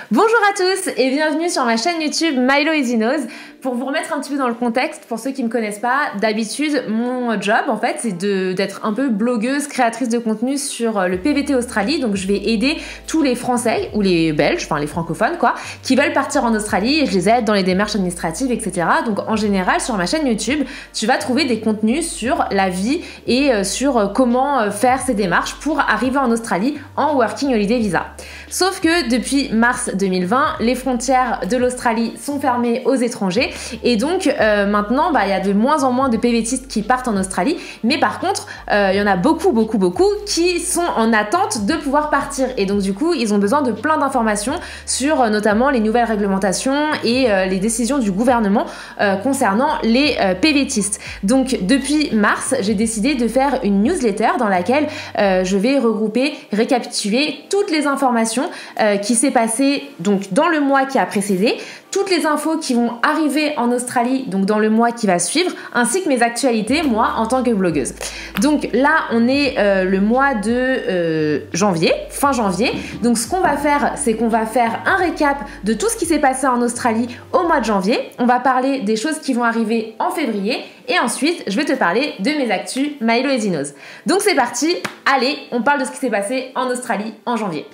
Bonjour à tous et bienvenue sur ma chaîne YouTube Milo Easy Knows. Pour vous remettre un petit peu dans le contexte, pour ceux qui me connaissent pas, d'habitude mon job en fait c'est d'être un peu blogueuse, créatrice de contenu sur le PVT Australie. Donc je vais aider tous les Français ou les Belges, enfin les francophones quoi, qui veulent partir en Australie et je les aide dans les démarches administratives, etc. Donc en général sur ma chaîne YouTube, tu vas trouver des contenus sur la vie et sur comment faire ces démarches pour arriver en Australie en Working Holiday Visa. Sauf que depuis mars 2020, les frontières de l'Australie sont fermées aux étrangers et donc maintenant il y a de moins en moins de PVTistes qui partent en Australie, mais par contre il y en a beaucoup qui sont en attente de pouvoir partir et donc du coup ils ont besoin de plein d'informations sur notamment les nouvelles réglementations et les décisions du gouvernement concernant les PVTistes. Donc depuis mars, j'ai décidé de faire une newsletter dans laquelle je vais regrouper, récapituler toutes les informations qui s'est passé donc dans le mois qui a précédé, toutes les infos qui vont arriver en Australie donc dans le mois qui va suivre, ainsi que mes actualités moi en tant que blogueuse. Donc là on est le mois de janvier, fin janvier. Donc ce qu'on va faire, c'est qu'on va faire un récap de tout ce qui s'est passé en Australie au mois de janvier. On va parler des choses qui vont arriver en février et ensuite je vais te parler de mes actus Milo Easy Knows. Donc c'est parti, allez, on parle de ce qui s'est passé en Australie en janvier.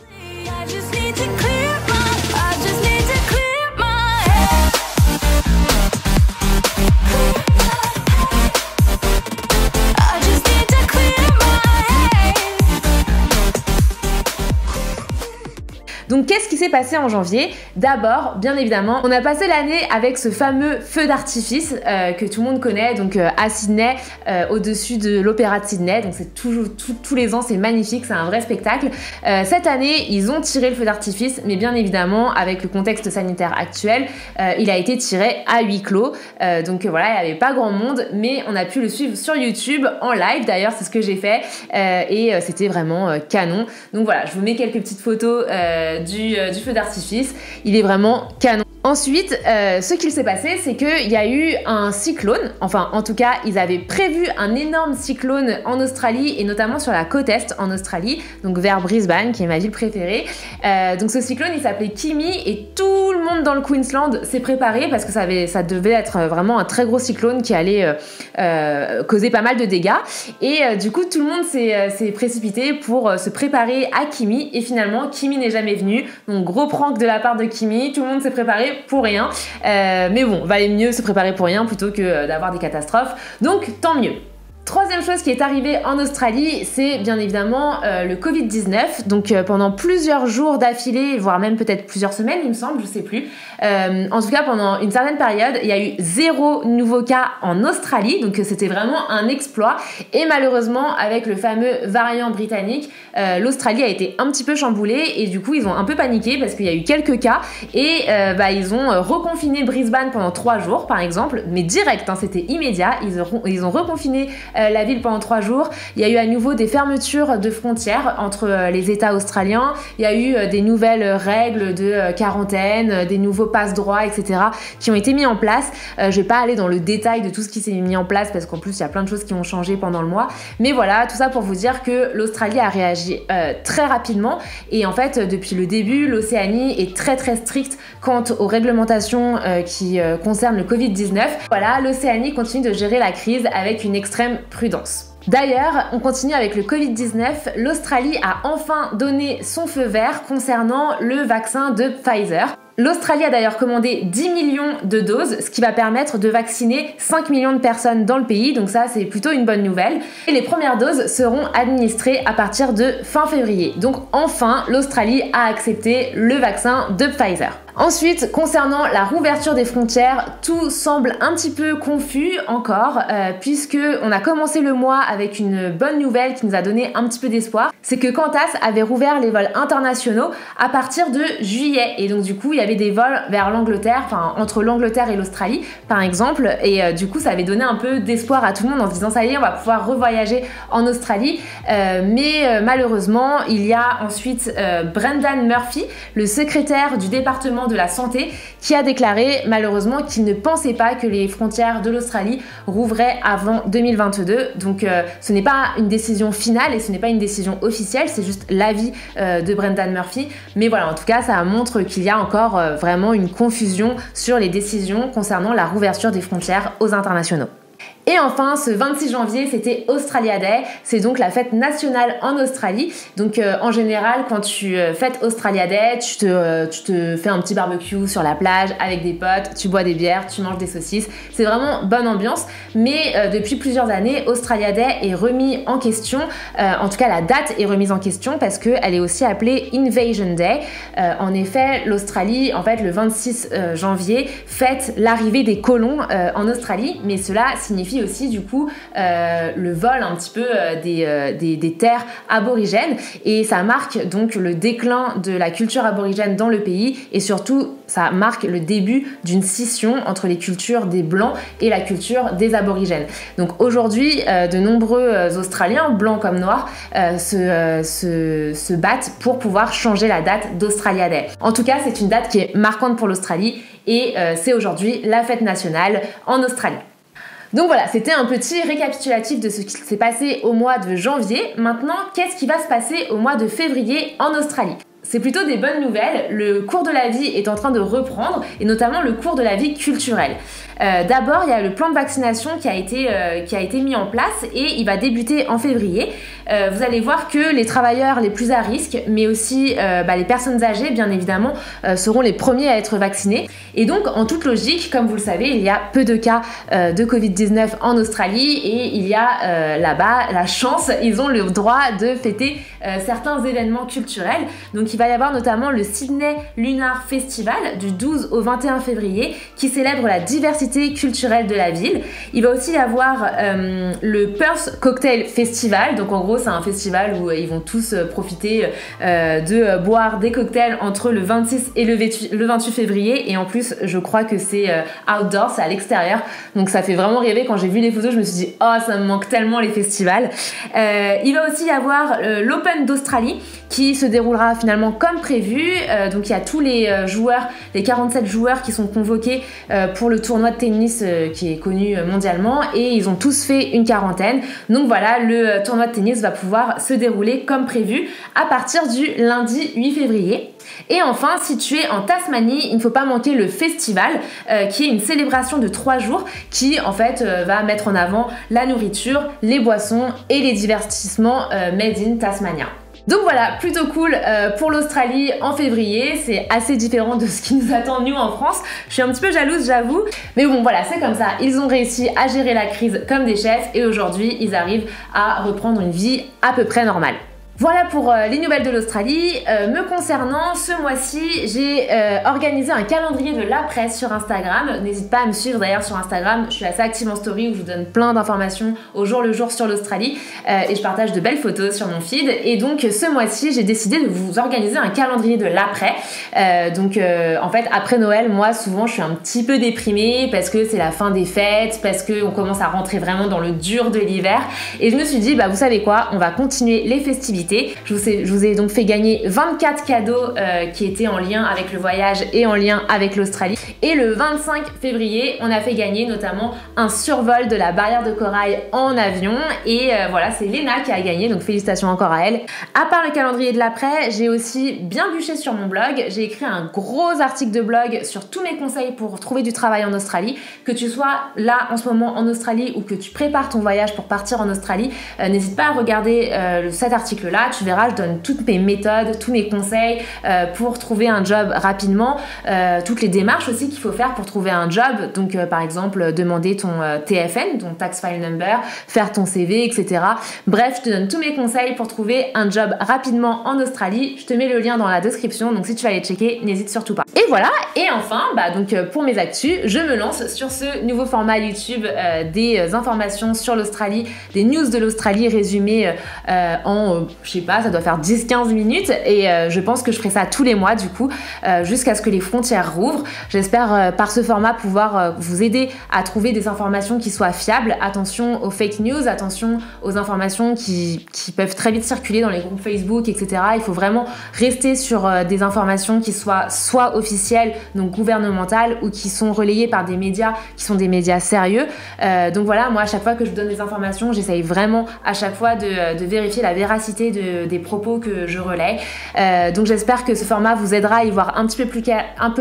Donc qu'est-ce qui s'est passé en janvier? D'abord, bien évidemment, on a passé l'année avec ce fameux feu d'artifice que tout le monde connaît, donc à Sydney, au-dessus de l'Opéra de Sydney. Donc c'est toujours tous les ans, c'est magnifique, c'est un vrai spectacle. Cette année, ils ont tiré le feu d'artifice, mais bien évidemment, avec le contexte sanitaire actuel, il a été tiré à huis clos. Donc voilà, il n'y avait pas grand monde, mais on a pu le suivre sur YouTube en live. D'ailleurs, c'est ce que j'ai fait et c'était vraiment canon. Donc voilà, je vous mets quelques petites photos du feu d'artifice, il est vraiment canon. Ensuite, ce qu'il s'est passé, c'est qu'il y a eu un cyclone, enfin en tout cas ils avaient prévu un énorme cyclone en Australie et notamment sur la côte est en Australie, donc vers Brisbane qui est ma ville préférée. Donc ce cyclone il s'appelait Kimi et tout le monde dans le Queensland s'est préparé parce que ça devait être vraiment un très gros cyclone qui allait causer pas mal de dégâts et du coup tout le monde s'est précipité pour se préparer à Kimi et finalement Kimi n'est jamais venu, donc gros prank de la part de Kimi, tout le monde s'est préparé pour rien, mais bon, valait mieux se préparer pour rien plutôt que d'avoir des catastrophes, donc tant mieux. Troisième chose qui est arrivée en Australie, c'est bien évidemment le Covid-19. Donc pendant plusieurs jours d'affilée, voire même peut-être plusieurs semaines, il me semble, je sais plus. En tout cas, pendant une certaine période, il y a eu 0 nouveau cas en Australie. Donc c'était vraiment un exploit. Et malheureusement, avec le fameux variant britannique, l'Australie a été un petit peu chamboulée et du coup, ils ont un peu paniqué parce qu'il y a eu quelques cas et ils ont reconfiné Brisbane pendant 3 jours, par exemple, mais direct, hein, c'était immédiat. Ils ont reconfiné la ville pendant 3 jours. Il y a eu à nouveau des fermetures de frontières entre les États australiens. Il y a eu des nouvelles règles de quarantaine, des nouveaux passe-droits, etc. qui ont été mis en place. Je vais pas aller dans le détail de tout ce qui s'est mis en place parce qu'en plus il y a plein de choses qui ont changé pendant le mois. Mais voilà, tout ça pour vous dire que l'Australie a réagi très rapidement et en fait depuis le début, l'Océanie est très stricte quant aux réglementations qui concernent le Covid-19. Voilà, l'Océanie continue de gérer la crise avec une extrême prudence. D'ailleurs, on continue avec le Covid-19. L'Australie a enfin donné son feu vert concernant le vaccin de Pfizer. L'Australie a d'ailleurs commandé 10 millions de doses, ce qui va permettre de vacciner 5 millions de personnes dans le pays, donc ça c'est plutôt une bonne nouvelle. Et les premières doses seront administrées à partir de fin février. Donc enfin, l'Australie a accepté le vaccin de Pfizer. Ensuite, concernant la rouverture des frontières, tout semble un petit peu confus encore, puisque on a commencé le mois avec une bonne nouvelle qui nous a donné un petit peu d'espoir. C'est que Qantas avait rouvert les vols internationaux à partir de juillet, et donc du coup il y avait des vols vers l'Angleterre, enfin entre l'Angleterre et l'Australie par exemple, et du coup ça avait donné un peu d'espoir à tout le monde en se disant ça y est, on va pouvoir revoyager en Australie, mais malheureusement il y a ensuite Brendan Murphy, le secrétaire du département département de la santé qui a déclaré malheureusement qu'il ne pensait pas que les frontières de l'Australie rouvraient avant 2022. Donc ce n'est pas une décision finale et ce n'est pas une décision officielle, c'est juste l'avis de Brendan Murphy. Mais voilà, en tout cas, ça montre qu'il y a encore vraiment une confusion sur les décisions concernant la rouverture des frontières aux internationaux. Et enfin, ce 26 janvier, c'était Australia Day, c'est donc la fête nationale en Australie. Donc en général, quand tu fêtes Australia Day, tu te fais un petit barbecue sur la plage avec des potes, tu bois des bières, tu manges des saucisses. C'est vraiment bonne ambiance. Mais depuis plusieurs années, Australia Day est remis en question. En tout cas, la date est remise en question parce qu'elle est aussi appelée Invasion Day. En effet, l'Australie, en fait, le 26 janvier, fête l'arrivée des colons en Australie. Mais cela signifie aussi du coup le vol un petit peu des terres aborigènes, et ça marque donc le déclin de la culture aborigène dans le pays, et surtout ça marque le début d'une scission entre les cultures des blancs et la culture des aborigènes. Donc aujourd'hui de nombreux Australiens, blancs comme noirs, se battent pour pouvoir changer la date d'Australia Day. En tout cas, c'est une date qui est marquante pour l'Australie, et c'est aujourd'hui la fête nationale en Australie. Donc voilà, c'était un petit récapitulatif de ce qui s'est passé au mois de janvier. Maintenant, qu'est-ce qui va se passer au mois de février en Australie ? C'est plutôt des bonnes nouvelles, le cours de la vie est en train de reprendre, et notamment le cours de la vie culturelle. D'abord, il y a le plan de vaccination qui a été mis en place, et il va débuter en février. Vous allez voir que les travailleurs les plus à risque, mais aussi les personnes âgées, bien évidemment, seront les premiers à être vaccinés. Et donc, en toute logique, comme vous le savez, il y a peu de cas de Covid-19 en Australie, et il y a là-bas la chance, ils ont le droit de fêter certains événements culturels. Donc il va y avoir notamment le Sydney Lunar Festival du 12 au 21 février qui célèbre la diversité culturelle de la ville. Il va aussi y avoir le Perth Cocktail Festival. Donc en gros, c'est un festival où ils vont tous profiter de boire des cocktails entre le 26 et le 28 février. Et en plus, je crois que c'est outdoor, c'est à l'extérieur. Donc ça fait vraiment rêver. Quand j'ai vu les photos, je me suis dit « Oh, ça me manque tellement les festivals ». Il va aussi y avoir l'Open d'Australie qui se déroulera finalement comme prévu. Donc il y a tous les joueurs, les 47 joueurs qui sont convoqués pour le tournoi de tennis qui est connu mondialement, et ils ont tous fait une quarantaine. Donc voilà, le tournoi de tennis va pouvoir se dérouler comme prévu à partir du lundi 8 février. Et enfin, si tu es en Tasmanie, il ne faut pas manquer le festival qui est une célébration de 3 jours qui en fait va mettre en avant la nourriture, les boissons et les divertissements made in Tasmania. Donc voilà, plutôt cool pour l'Australie en février, c'est assez différent de ce qui nous attend nous en France. Je suis un petit peu jalouse, j'avoue, mais bon voilà, c'est comme ça, ils ont réussi à gérer la crise comme des chefs, et aujourd'hui ils arrivent à reprendre une vie à peu près normale. Voilà pour les nouvelles de l'Australie. Me concernant, ce mois-ci, j'ai organisé un calendrier de l'après sur Instagram. N'hésite pas à me suivre d'ailleurs sur Instagram. Je suis assez active en story où je vous donne plein d'informations au jour le jour sur l'Australie, et je partage de belles photos sur mon feed. Et donc ce mois-ci, j'ai décidé de vous organiser un calendrier de l'après. En fait, après Noël, moi souvent je suis un petit peu déprimée parce que c'est la fin des fêtes, parce qu'on commence à rentrer vraiment dans le dur de l'hiver. Et je me suis dit, bah vous savez quoi, on va continuer les festivités. Je vous ai donc fait gagner 24 cadeaux qui étaient en lien avec le voyage et en lien avec l'Australie. Et le 25 février, on a fait gagner notamment un survol de la barrière de corail en avion. Et voilà, c'est Léna qui a gagné, donc félicitations encore à elle. À part le calendrier de l'après, j'ai aussi bien bûché sur mon blog. J'ai écrit un gros article de blog sur tous mes conseils pour trouver du travail en Australie. Que tu sois là en ce moment en Australie ou que tu prépares ton voyage pour partir en Australie, n'hésite pas à regarder cet article-là. Tu verras, je donne toutes mes méthodes, tous mes conseils pour trouver un job rapidement, toutes les démarches aussi qu'il faut faire pour trouver un job. Donc par exemple, demander ton TFN, ton Tax File Number, faire ton CV, etc. Bref, je te donne tous mes conseils pour trouver un job rapidement en Australie. Je te mets le lien dans la description, donc si tu vas aller checker, n'hésite surtout pas. Et voilà, et enfin, pour mes actus, je me lance sur ce nouveau format YouTube des informations sur l'Australie, des news de l'Australie résumées en je sais pas, ça doit faire 10-15 minutes et je pense que je ferai ça tous les mois du coup jusqu'à ce que les frontières rouvrent. J'espère par ce format pouvoir vous aider à trouver des informations qui soient fiables. Attention aux fake news, attention aux informations qui peuvent très vite circuler dans les groupes Facebook, etc. Il faut vraiment rester sur des informations qui soient soit officielles, donc gouvernementales, ou qui sont relayées par des médias qui sont des médias sérieux. Donc voilà, moi à chaque fois que je vous donne des informations, j'essaye vraiment à chaque fois de vérifier la véracité des propos que je relaye. Donc j'espère que ce format vous aidera à y voir un peu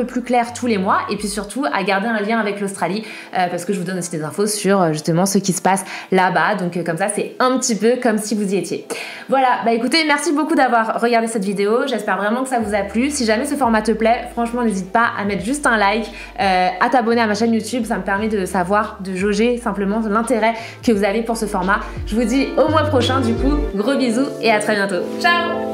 plus clair tous les mois, et puis surtout à garder un lien avec l'Australie, parce que je vous donne aussi des infos sur justement ce qui se passe là-bas. Donc comme ça, c'est un petit peu comme si vous y étiez. Voilà, bah écoutez, merci beaucoup d'avoir regardé cette vidéo. J'espère vraiment que ça vous a plu. Si jamais ce format te plaît, franchement, n'hésite pas à mettre juste un like, à t'abonner à ma chaîne YouTube. Ça me permet de savoir, de jauger simplement l'intérêt que vous avez pour ce format. Je vous dis au mois prochain du coup. Gros bisous et à très bientôt. Ciao!